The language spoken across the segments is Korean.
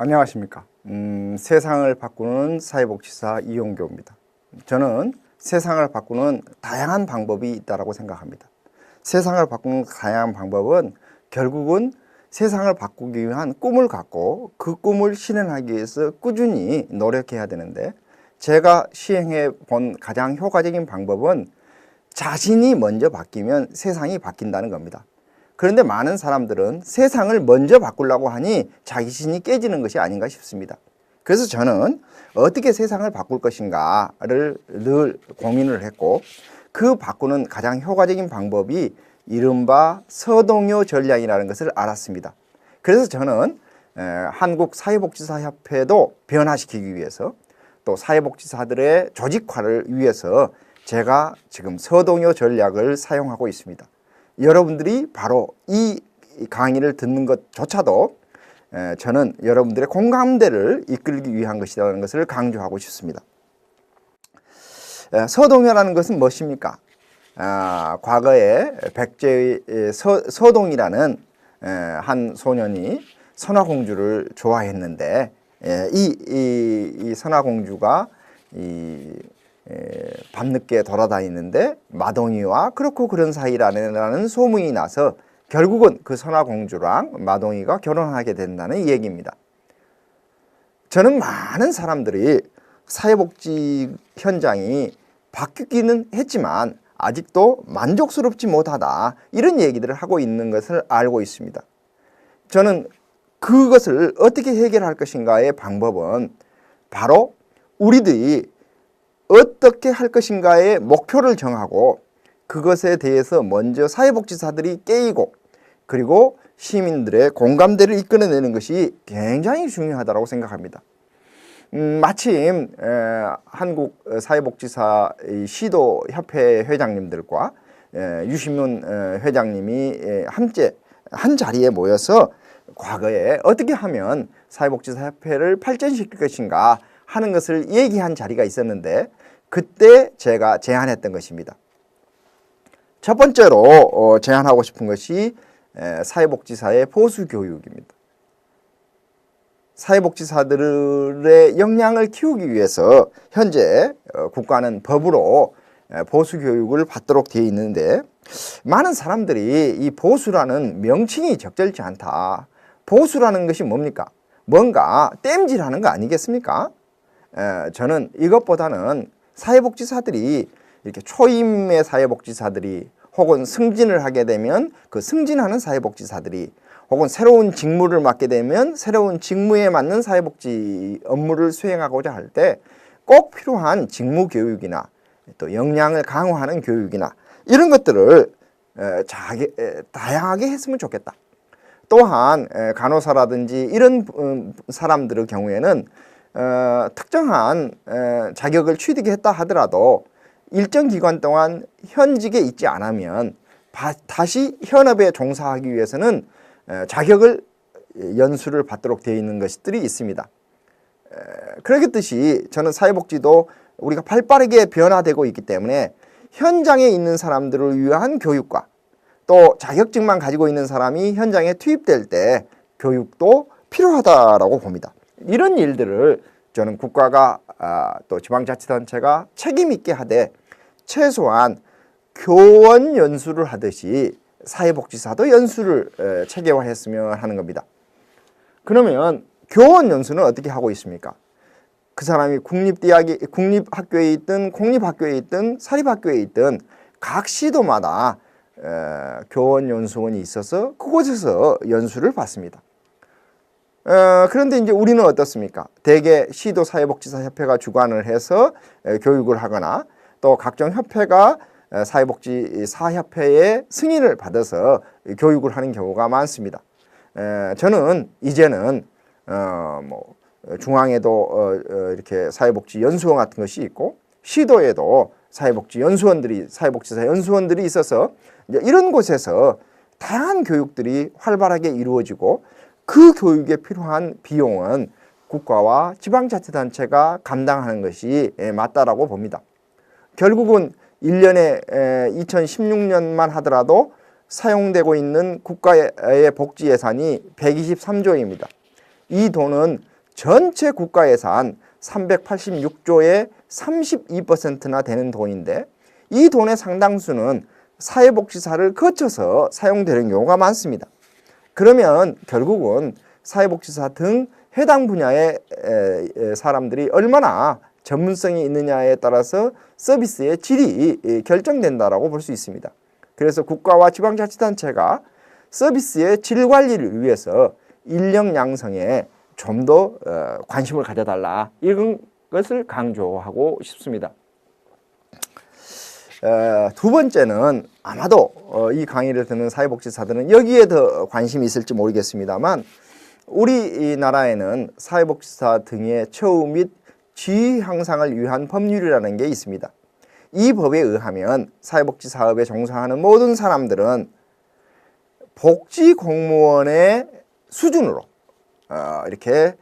안녕하십니까. 세상을 바꾸는 사회복지사 이용교입니다. 저는 세상을 바꾸는 다양한 방법이 있다고 생각합니다. 세상을 바꾸는 다양한 방법은 결국은 세상을 바꾸기 위한 꿈을 갖고 그 꿈을 실현하기 위해서 꾸준히 노력해야 되는데, 제가 시행해 본 가장 효과적인 방법은 자신이 먼저 바뀌면 세상이 바뀐다는 겁니다. 그런데 많은 사람들은 세상을 먼저 바꾸려고 하니 자기신이 깨지는 것이 아닌가 싶습니다. 그래서 저는 어떻게 세상을 바꿀 것인가를 늘 고민을 했고, 그 바꾸는 가장 효과적인 방법이 이른바 서동요 전략이라는 것을 알았습니다. 그래서 저는 한국사회복지사협회도 변화시키기 위해서, 또 사회복지사들의 조직화를 위해서 제가 지금 서동요 전략을 사용하고 있습니다. 여러분들이 바로 이 강의를 듣는 것조차도 저는 여러분들의 공감대를 이끌기 위한 것이라는 것을 강조하고 싶습니다. 서동요라는 것은 무엇입니까? 과거에 백제의 서동이라는 한 소년이 선화공주를 좋아했는데, 이 선화공주가 밤늦게 돌아다니는데 마동이와 그렇고 그런 사이라는 소문이 나서 결국은 그 선화공주랑 마동이가 결혼하게 된다는 얘기입니다. 저는 많은 사람들이 사회복지 현장이 바뀌기는 했지만 아직도 만족스럽지 못하다, 이런 얘기들을 하고 있는 것을 알고 있습니다. 저는 그것을 어떻게 해결할 것인가의 방법은 바로 우리들이 어떻게 할 것인가의 목표를 정하고 그것에 대해서 먼저 사회복지사들이 깨이고, 그리고 시민들의 공감대를 이끌어내는 것이 굉장히 중요하다고 생각합니다. 마침 한국 사회복지사 시도협회 회장님들과 유시문 회장님이 한 자리에 모여서 과거에 어떻게 하면 사회복지사협회를 발전시킬 것인가 하는 것을 얘기한 자리가 있었는데, 그때 제가 제안했던 것입니다. 첫 번째로 제안하고 싶은 것이 사회복지사의 보수교육입니다. 사회복지사들의 역량을 키우기 위해서 현재 국가는 법으로 보수교육을 받도록 되어 있는데, 많은 사람들이 이 보수라는 명칭이 적절치 않다, 보수라는 것이 뭡니까? 뭔가 땜질하는 거 아니겠습니까? 저는 이것보다는 사회복지사들이 이렇게 초임의 사회복지사들이, 혹은 승진을 하게 되면 그 승진하는 사회복지사들이, 혹은 새로운 직무를 맡게 되면 새로운 직무에 맞는 사회복지 업무를 수행하고자 할 때 꼭 필요한 직무 교육이나 또 역량을 강화하는 교육이나 이런 것들을 다양하게 했으면 좋겠다. 또한 간호사라든지 이런 사람들의 경우에는 특정한 자격을 취득했다 하더라도 일정 기간 동안 현직에 있지 않으면 다시 현업에 종사하기 위해서는 자격을 연수를 받도록 되어 있는 것들이 있습니다. 그렇듯이 저는 사회복지도 우리가 발빠르게 변화되고 있기 때문에 현장에 있는 사람들을 위한 교육과, 또 자격증만 가지고 있는 사람이 현장에 투입될 때 교육도 필요하다라고 봅니다. 이런 일들을 저는 국가가 또 지방자치단체가 책임 있게 하되, 최소한 교원 연수를 하듯이 사회복지사도 연수를 체계화했으면 하는 겁니다. 그러면 교원 연수는 어떻게 하고 있습니까? 그 사람이 국립학교에 있든 공립학교에 있든 사립학교에 있든 각 시도마다 교원 연수원이 있어서 그곳에서 연수를 받습니다. 그런데 이제 우리는 어떻습니까? 대개 시도 사회복지사 협회가 주관을 해서 교육을 하거나, 또 각종 협회가 사회복지사 협회의 승인을 받아서 교육을 하는 경우가 많습니다. 저는 이제는 중앙에도 이렇게 사회복지 연수원 같은 것이 있고, 시도에도 사회복지사 연수원들이 있어서 이런 곳에서 다양한 교육들이 활발하게 이루어지고, 그 교육에 필요한 비용은 국가와 지방자치단체가 감당하는 것이 맞다라고 봅니다. 결국은 1년에 2016년만 하더라도 사용되고 있는 국가의 복지 예산이 123조입니다. 이 돈은 전체 국가 예산 386조의 32%나 되는 돈인데 이 돈의 상당수는 사회복지사를 거쳐서 사용되는 경우가 많습니다. 그러면 결국은 사회복지사 등 해당 분야의 사람들이 얼마나 전문성이 있느냐에 따라서 서비스의 질이 결정된다라고 볼 수 있습니다. 그래서 국가와 지방자치단체가 서비스의 질 관리를 위해서 인력 양성에 좀 더 관심을 가져달라, 이런 것을 강조하고 싶습니다. 두 번째는 아마도 이 강의를 듣는 사회복지사들은 여기에 더 관심이 있을지 모르겠습니다만, 우리나라에는 사회복지사 등의 처우 및 지위 향상을 위한 법률이라는 게 있습니다. 이 법에 의하면 사회복지 사업에 종사하는 모든 사람들은 복지공무원의 수준으로 이렇게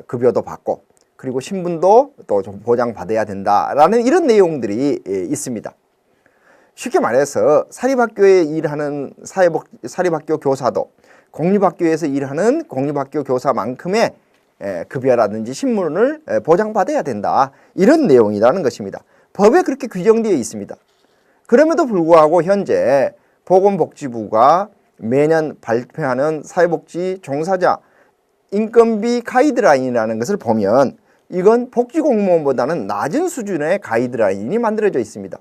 급여도 받고, 그리고 신분도 또 좀 보장받아야 된다라는 이런 내용들이 있습니다. 쉽게 말해서 사립학교에 일하는 사립학교 교사도 공립학교에서 일하는 공립학교 교사만큼의 급여라든지 신분을 보장받아야 된다, 이런 내용이라는 것입니다. 법에 그렇게 규정되어 있습니다. 그럼에도 불구하고 현재 보건복지부가 매년 발표하는 사회복지 종사자 인건비 가이드라인이라는 것을 보면 이건 복지공무원보다는 낮은 수준의 가이드라인이 만들어져 있습니다.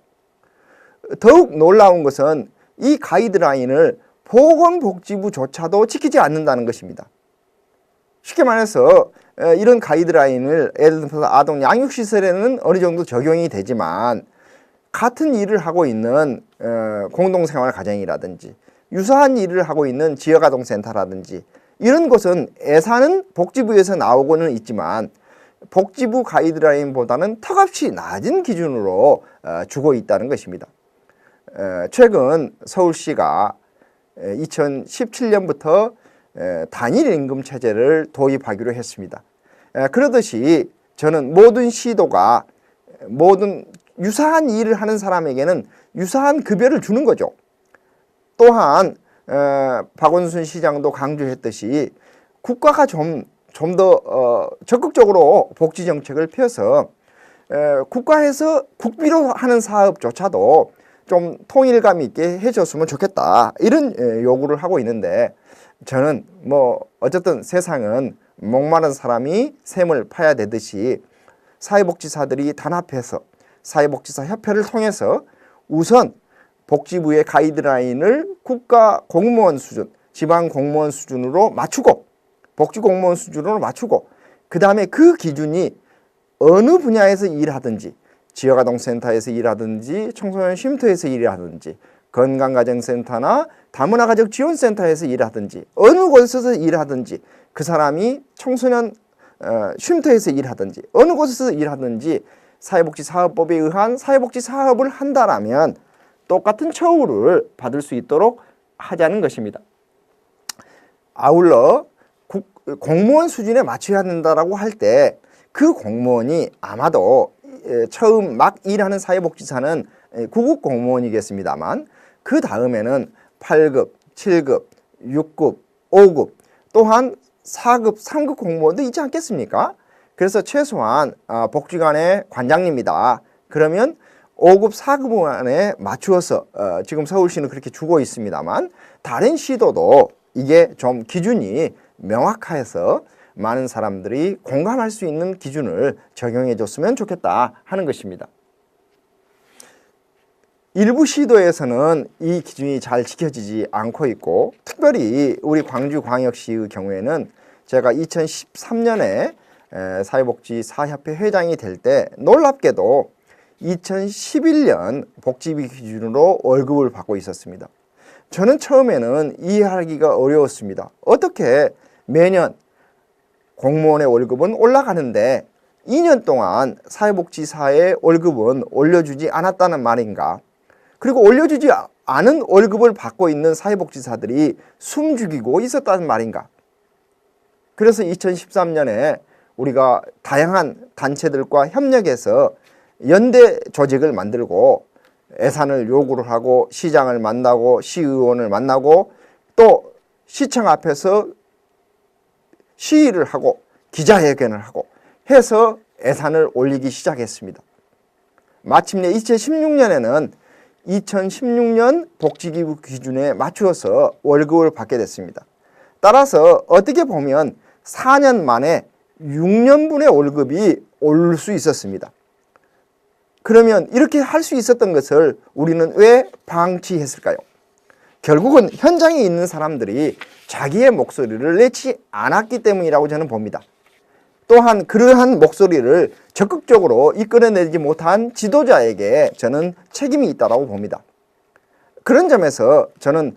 더욱 놀라운 것은 이 가이드라인을 보건복지부조차도 지키지 않는다는 것입니다. 쉽게 말해서 이런 가이드라인을 예를 들어서 아동 양육시설에는 어느 정도 적용이 되지만, 같은 일을 하고 있는 공동생활 가정이라든지 유사한 일을 하고 있는 지역아동센터라든지 이런 곳은 예산은 복지부에서 나오고는 있지만 복지부 가이드라인보다는 턱없이 낮은 기준으로 주고 있다는 것입니다. 최근 서울시가 2017년부터 단일 임금 체제를 도입하기로 했습니다. 그러듯이 저는 모든 시도가 모든 유사한 일을 하는 사람에게는 유사한 급여를 주는 거죠. 또한 박원순 시장도 강조했듯이 국가가 좀 더 적극적으로 복지 정책을 펴서 국가에서 국비로 하는 사업조차도 좀 통일감 있게 해줬으면 좋겠다, 이런 요구를 하고 있는데, 저는 어쨌든 세상은 목마른 사람이 샘을 파야 되듯이 사회복지사들이 단합해서 사회복지사 협회를 통해서 우선 복지부의 가이드라인을 국가 공무원 수준, 지방 공무원 수준으로 맞추고, 복지공무원 수준으로 맞추고, 그 다음에 그 기준이 어느 분야에서 일하든지, 지역아동센터에서 일하든지 청소년 쉼터에서 일하든지 건강가정센터나 다문화가족지원센터에서 일하든지 어느 곳에서 일하든지, 그 사람이 청소년 쉼터에서 일하든지 어느 곳에서 일하든지 사회복지사업법에 의한 사회복지사업을 한다라면 똑같은 처우를 받을 수 있도록 하자는 것입니다. 아울러 공무원 수준에 맞춰야 된다라고 할 때 그 공무원이 아마도 처음 막 일하는 사회복지사는 9급 공무원이겠습니다만, 그 다음에는 8급, 7급, 6급, 5급, 또한 4급, 3급 공무원도 있지 않겠습니까? 그래서 최소한 복지관의 관장님이다, 그러면 5급, 4급 안에 맞추어서 지금 서울시는 그렇게 주고 있습니다만, 다른 시도도 이게 좀 기준이 명확해서 많은 사람들이 공감할 수 있는 기준을 적용해 줬으면 좋겠다 하는 것입니다. 일부 시도에서는 이 기준이 잘 지켜지지 않고 있고, 특별히 우리 광주광역시의 경우에는 제가 2013년에 사회복지사협회 회장이 될 때 놀랍게도 2011년 복지비 기준으로 월급을 받고 있었습니다. 저는 처음에는 이해하기가 어려웠습니다. 어떻게 매년 공무원의 월급은 올라가는데 2년 동안 사회복지사의 월급은 올려주지 않았다는 말인가? 그리고 올려주지 않은 월급을 받고 있는 사회복지사들이 숨죽이고 있었다는 말인가? 그래서 2013년에 우리가 다양한 단체들과 협력해서 연대 조직을 만들고 예산을 요구를 하고 시장을 만나고 시의원을 만나고 또 시청 앞에서 시위를 하고 기자회견을 하고 해서 예산을 올리기 시작했습니다. 마침내 2016년에는 2016년 복지기부 기준에 맞추어서 월급을 받게 됐습니다. 따라서 어떻게 보면 4년 만에 6년분의 월급이 오를 수 있었습니다. 그러면 이렇게 할 수 있었던 것을 우리는 왜 방치했을까요? 결국은 현장에 있는 사람들이 자기의 목소리를 내지 않았기 때문이라고 저는 봅니다. 또한 그러한 목소리를 적극적으로 이끌어내지 못한 지도자에게 저는 책임이 있다고 봅니다. 그런 점에서 저는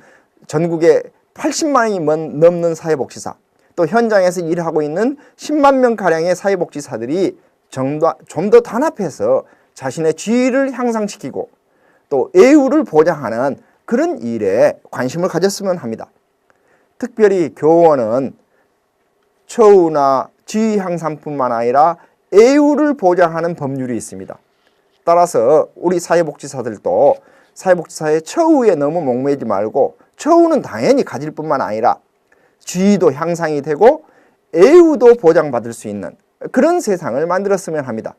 전국에 80만이 넘는 사회복지사, 또 현장에서 일하고 있는 10만 명가량의 사회복지사들이 좀 더 단합해서 자신의 지위를 향상시키고 또 예우를 보장하는 그런 일에 관심을 가졌으면 합니다. 특별히 교원은 처우나 지위 향상뿐만 아니라 예우를 보장하는 법률이 있습니다. 따라서 우리 사회복지사들도 사회복지사의 처우에 너무 목매지 말고 처우는 당연히 가질 뿐만 아니라 지위도 향상이 되고 예우도 보장받을 수 있는 그런 세상을 만들었으면 합니다.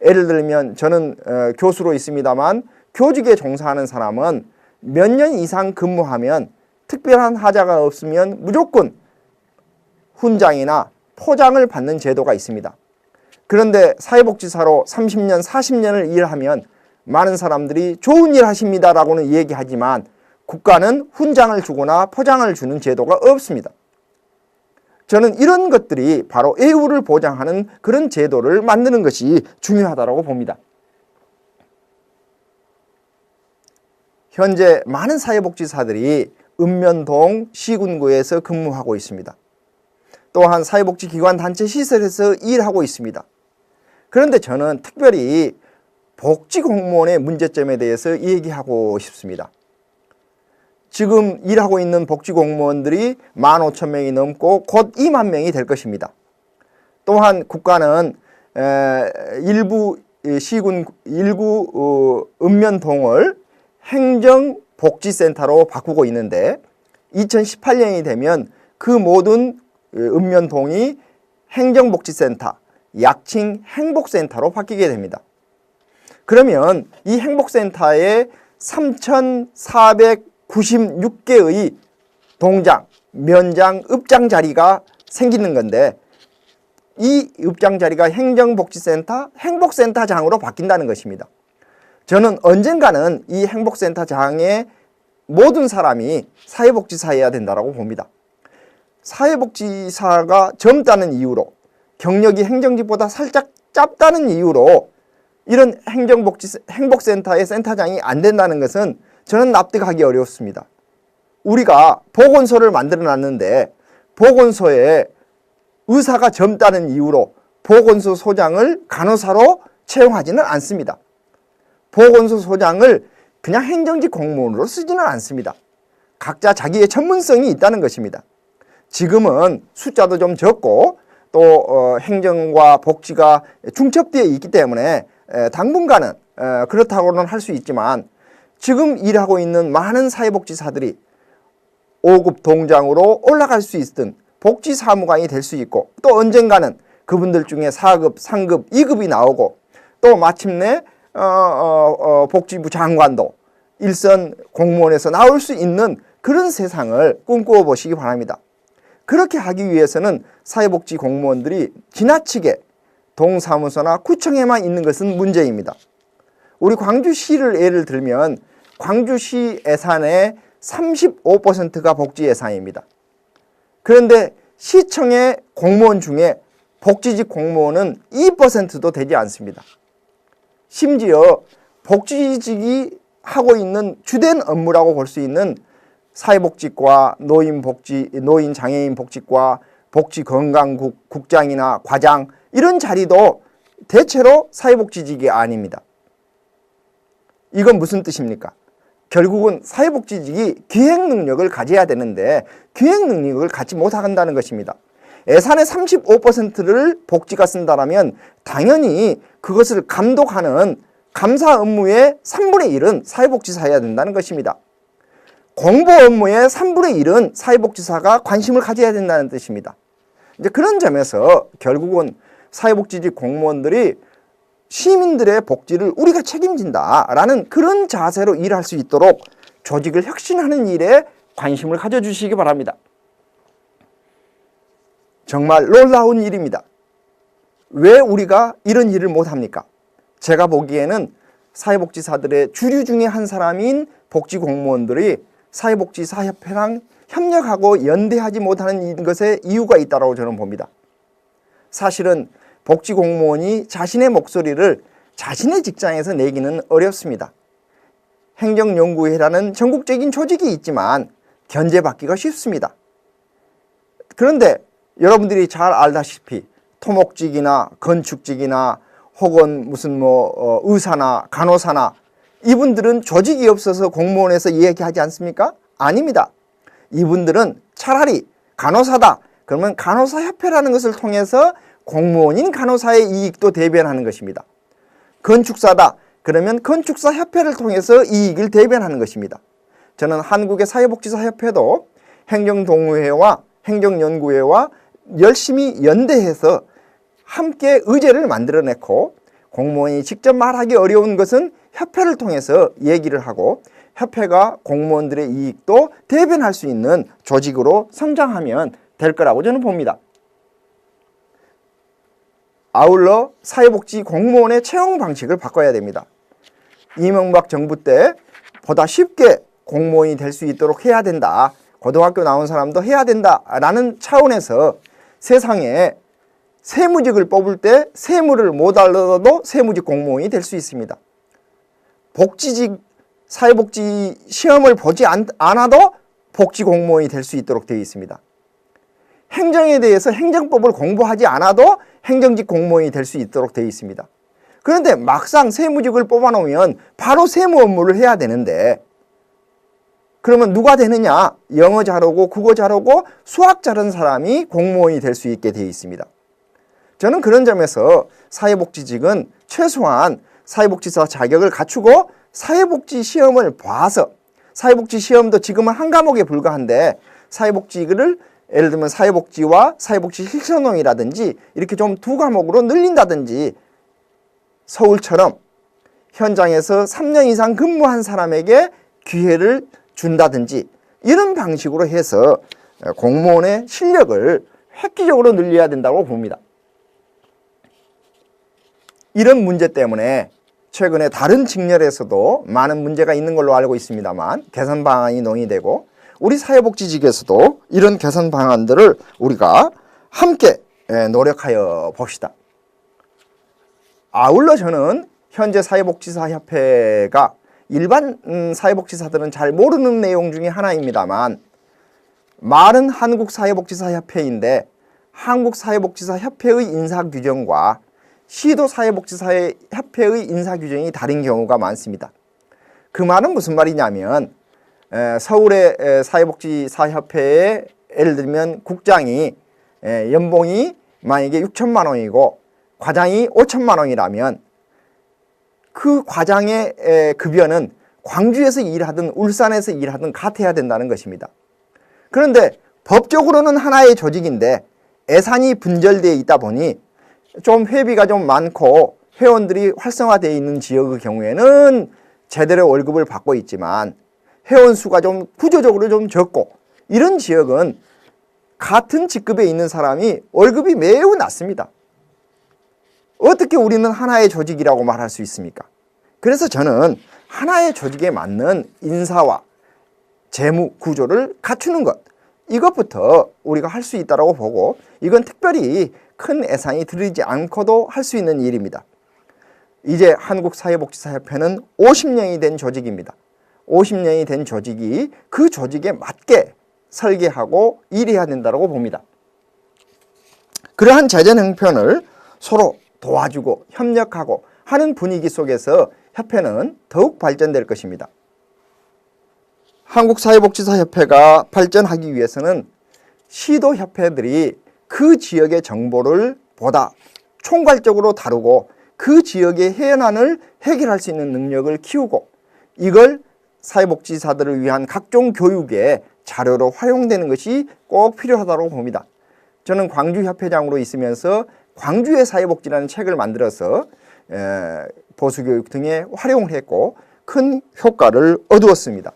예를 들면 저는 교수로 있습니다만 교직에 종사하는 사람은 몇 년 이상 근무하면 특별한 하자가 없으면 무조건 훈장이나 포장을 받는 제도가 있습니다. 그런데 사회복지사로 30년, 40년을 일하면 많은 사람들이 좋은 일 하십니다라고는 얘기하지만 국가는 훈장을 주거나 포장을 주는 제도가 없습니다. 저는 이런 것들이 바로 예우를 보장하는 그런 제도를 만드는 것이 중요하다고 봅니다. 현재 많은 사회복지사들이 읍면동 시군구에서 근무하고 있습니다. 또한 사회복지기관 단체 시설에서 일하고 있습니다. 그런데 저는 특별히 복지공무원의 문제점에 대해서 얘기하고 싶습니다. 지금 일하고 있는 복지공무원들이 15,000명이 넘고 곧 2만 명이 될 것입니다. 또한 국가는 일부 읍면동을 행정복지센터로 바꾸고 있는데 2018년이 되면 그 모든 읍면동이 행정복지센터, 약칭 행복센터로 바뀌게 됩니다. 그러면 이 행복센터에 3,496개의 동장, 면장, 읍장 자리가 생기는 건데 이 읍장 자리가 행정복지센터, 행복센터장으로 바뀐다는 것입니다. 저는 언젠가는 이 행복센터장의 모든 사람이 사회복지사여야 된다고 봅니다. 사회복지사가 젊다는 이유로 경력이 행정직보다 살짝 짧다는 이유로 이런 행복센터의 센터장이 안 된다는 것은 저는 납득하기 어렵습니다. 우리가 보건소를 만들어 놨는데 보건소에 의사가 젊다는 이유로 보건소 소장을 간호사로 채용하지는 않습니다. 보건소 소장을 그냥 행정직 공무원으로 쓰지는 않습니다. 각자 자기의 전문성이 있다는 것입니다. 지금은 숫자도 좀 적고 또 행정과 복지가 중첩되어 있기 때문에 당분간은 그렇다고는 할 수 있지만 지금 일하고 있는 많은 사회복지사들이 5급 동장으로 올라갈 수 있든 복지사무관이 될 수 있고 또 언젠가는 그분들 중에 4급, 3급, 2급이 나오고 또 마침내 복지부 장관도 일선 공무원에서 나올 수 있는 그런 세상을 꿈꾸어 보시기 바랍니다. 그렇게 하기 위해서는 사회복지 공무원들이 지나치게 동사무소나 구청에만 있는 것은 문제입니다. 우리 광주시를 예를 들면 광주시 예산의 35%가 복지 예산입니다. 그런데 시청의 공무원 중에 복지직 공무원은 2%도 되지 않습니다. 심지어 복지직이 하고 있는 주된 업무라고 볼 수 있는 사회복지과, 노인복지, 노인장애인 복지과, 복지건강국장이나 과장 이런 자리도 대체로 사회복지직이 아닙니다. 이건 무슨 뜻입니까? 결국은 사회복지직이 기획능력을 가져야 되는데 기획능력을 갖지 못한다는 것입니다. 예산의 35%를 복지가 쓴다면 당연히 그것을 감독하는 감사 업무의 3분의 1은 사회복지사여야 된다는 것입니다. 공보 업무의 3분의 1은 사회복지사가 관심을 가져야 된다는 뜻입니다. 이제 그런 점에서 결국은 사회복지직 공무원들이 시민들의 복지를 우리가 책임진다라는 그런 자세로 일할 수 있도록 조직을 혁신하는 일에 관심을 가져주시기 바랍니다. 정말 놀라운 일입니다. 왜 우리가 이런 일을 못합니까? 제가 보기에는 사회복지사들의 주류 중에 한 사람인 복지공무원들이 사회복지사협회랑 협력하고 연대하지 못하는 것에 이유가 있다고 저는 봅니다. 사실은 복지공무원이 자신의 목소리를 자신의 직장에서 내기는 어렵습니다. 행정연구회라는 전국적인 조직이 있지만 견제받기가 쉽습니다. 그런데 여러분들이 잘 알다시피 토목직이나 건축직이나 혹은 무슨 의사나 간호사나 이분들은 조직이 없어서 공무원에서 이야기하지 않습니까? 아닙니다. 이분들은 차라리 간호사다. 그러면 간호사협회라는 것을 통해서 공무원인 간호사의 이익도 대변하는 것입니다. 건축사다. 그러면 건축사협회를 통해서 이익을 대변하는 것입니다. 저는 한국의 사회복지사협회도 행정동호회와 행정연구회와 열심히 연대해서 함께 의제를 만들어냈고 공무원이 직접 말하기 어려운 것은 협회를 통해서 얘기를 하고 협회가 공무원들의 이익도 대변할 수 있는 조직으로 성장하면 될 거라고 저는 봅니다. 아울러 사회복지 공무원의 채용 방식을 바꿔야 됩니다. 이명박 정부 때 보다 쉽게 공무원이 될 수 있도록 해야 된다. 고등학교 나온 사람도 해야 된다라는 차원에서 세상에 세무직을 뽑을 때 세무를 못 알아도 세무직 공무원이 될 수 있습니다. 복지직 사회복지 시험을 보지 않아도 복지 공무원이 될 수 있도록 되어 있습니다. 행정에 대해서 행정법을 공부하지 않아도 행정직 공무원이 될 수 있도록 되어 있습니다. 그런데 막상 세무직을 뽑아놓으면 바로 세무 업무를 해야 되는데 그러면 누가 되느냐? 영어 잘하고 국어 잘하고 수학 잘하는 사람이 공무원이 될 수 있게 되어 있습니다. 저는 그런 점에서 사회복지직은 최소한 사회복지사 자격을 갖추고 사회복지 시험을 봐서 사회복지 시험도 지금은 한 과목에 불과한데 사회복지를 예를 들면 사회복지와 사회복지 실천원이라든지 이렇게 좀 두 과목으로 늘린다든지 서울처럼 현장에서 3년 이상 근무한 사람에게 기회를 준다든지 이런 방식으로 해서 공무원의 실력을 획기적으로 늘려야 된다고 봅니다. 이런 문제 때문에 최근에 다른 직렬에서도 많은 문제가 있는 걸로 알고 있습니다만 개선 방안이 논의되고 우리 사회복지직에서도 이런 개선 방안들을 우리가 함께 노력하여 봅시다. 아울러 저는 현재 사회복지사협회가 일반 사회복지사들은 잘 모르는 내용 중에 하나입니다만 말은 한국사회복지사협회인데 한국사회복지사협회의 인사규정과 시도사회복지사협회의 인사규정이 다른 경우가 많습니다. 그 말은 무슨 말이냐면 서울의 사회복지사협회에 예를 들면 국장이 연봉이 만약에 6천만 원이고 과장이 5천만 원이라면 그 과장의 급여는 광주에서 일하든 울산에서 일하든 같아야 된다는 것입니다. 그런데 법적으로는 하나의 조직인데 예산이 분절되어 있다 보니 좀 회비가 좀 많고 회원들이 활성화되어 있는 지역의 경우에는 제대로 월급을 받고 있지만 회원 수가 좀 구조적으로 좀 적고 이런 지역은 같은 직급에 있는 사람이 월급이 매우 낮습니다. 어떻게 우리는 하나의 조직이라고 말할 수 있습니까? 그래서 저는 하나의 조직에 맞는 인사와 재무 구조를 갖추는 것 이것부터 우리가 할 수 있다고 보고 이건 특별히 큰 예산이 들이지 않고도 할 수 있는 일입니다. 이제 한국사회복지사협회는 50년이 된 조직입니다. 50년이 된 조직이 그 조직에 맞게 설계하고 일해야 된다고 봅니다. 그러한 재정 형편을 서로 도와주고 협력하고 하는 분위기 속에서 협회는 더욱 발전될 것입니다. 한국사회복지사협회가 발전하기 위해서는 시도협회들이 그 지역의 정보를 보다 총괄적으로 다루고 그 지역의 해안을 해결할 수 있는 능력을 키우고 이걸 사회복지사들을 위한 각종 교육의 자료로 활용되는 것이 꼭 필요하다고 봅니다. 저는 광주협회장으로 있으면서 광주의 사회복지라는 책을 만들어서 보수교육 등에 활용을 했고 큰 효과를 얻었습니다.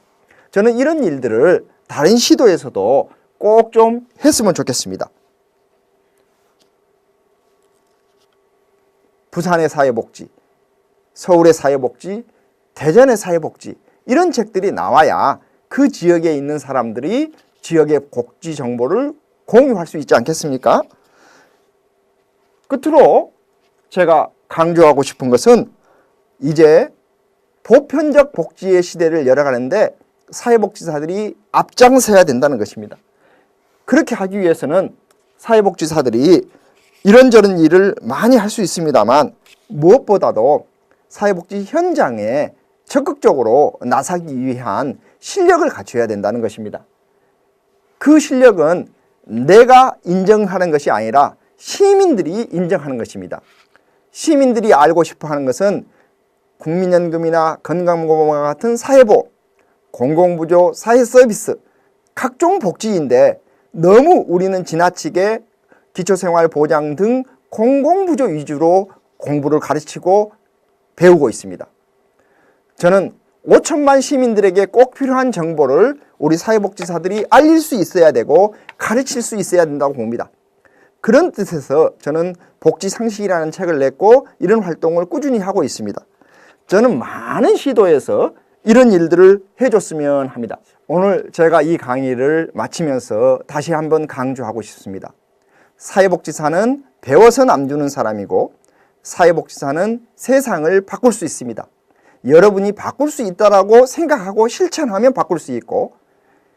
저는 이런 일들을 다른 시도에서도 꼭 좀 했으면 좋겠습니다. 부산의 사회복지, 서울의 사회복지, 대전의 사회복지 이런 책들이 나와야 그 지역에 있는 사람들이 지역의 복지 정보를 공유할 수 있지 않겠습니까? 끝으로 제가 강조하고 싶은 것은 이제 보편적 복지의 시대를 열어가는데 사회복지사들이 앞장서야 된다는 것입니다. 그렇게 하기 위해서는 사회복지사들이 이런저런 일을 많이 할 수 있습니다만 무엇보다도 사회복지 현장에 적극적으로 나서기 위한 실력을 갖춰야 된다는 것입니다. 그 실력은 내가 인정하는 것이 아니라 시민들이 인정하는 것입니다. 시민들이 알고 싶어 하는 것은 국민연금이나 건강보험과 같은 사회보, 공공부조, 사회서비스, 각종 복지인데 너무 우리는 지나치게 기초생활보장 등 공공부조 위주로 공부를 가르치고 배우고 있습니다. 저는 5천만 시민들에게 꼭 필요한 정보를 우리 사회복지사들이 알릴 수 있어야 되고 가르칠 수 있어야 된다고 봅니다. 그런 뜻에서 저는 복지상식이라는 책을 냈고 이런 활동을 꾸준히 하고 있습니다. 저는 많은 시도에서 이런 일들을 해줬으면 합니다. 오늘 제가 이 강의를 마치면서 다시 한번 강조하고 싶습니다. 사회복지사는 배워서 남주는 사람이고 사회복지사는 세상을 바꿀 수 있습니다. 여러분이 바꿀 수 있다라고 생각하고 실천하면 바꿀 수 있고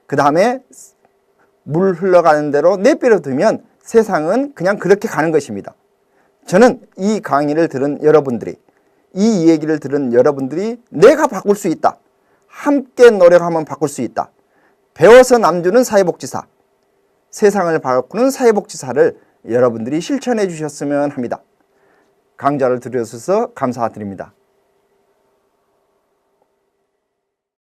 그 다음에 물 흘러가는 대로 내버려두면 세상은 그냥 그렇게 가는 것입니다. 저는 이 강의를 들은 여러분들이 이 얘기를 들은 여러분들이 내가 바꿀 수 있다. 함께 노력하면 바꿀 수 있다. 배워서 남주는 사회복지사, 세상을 바꾸는 사회복지사를 여러분들이 실천해 주셨으면 합니다. 강좌를 들으셔서 감사드립니다.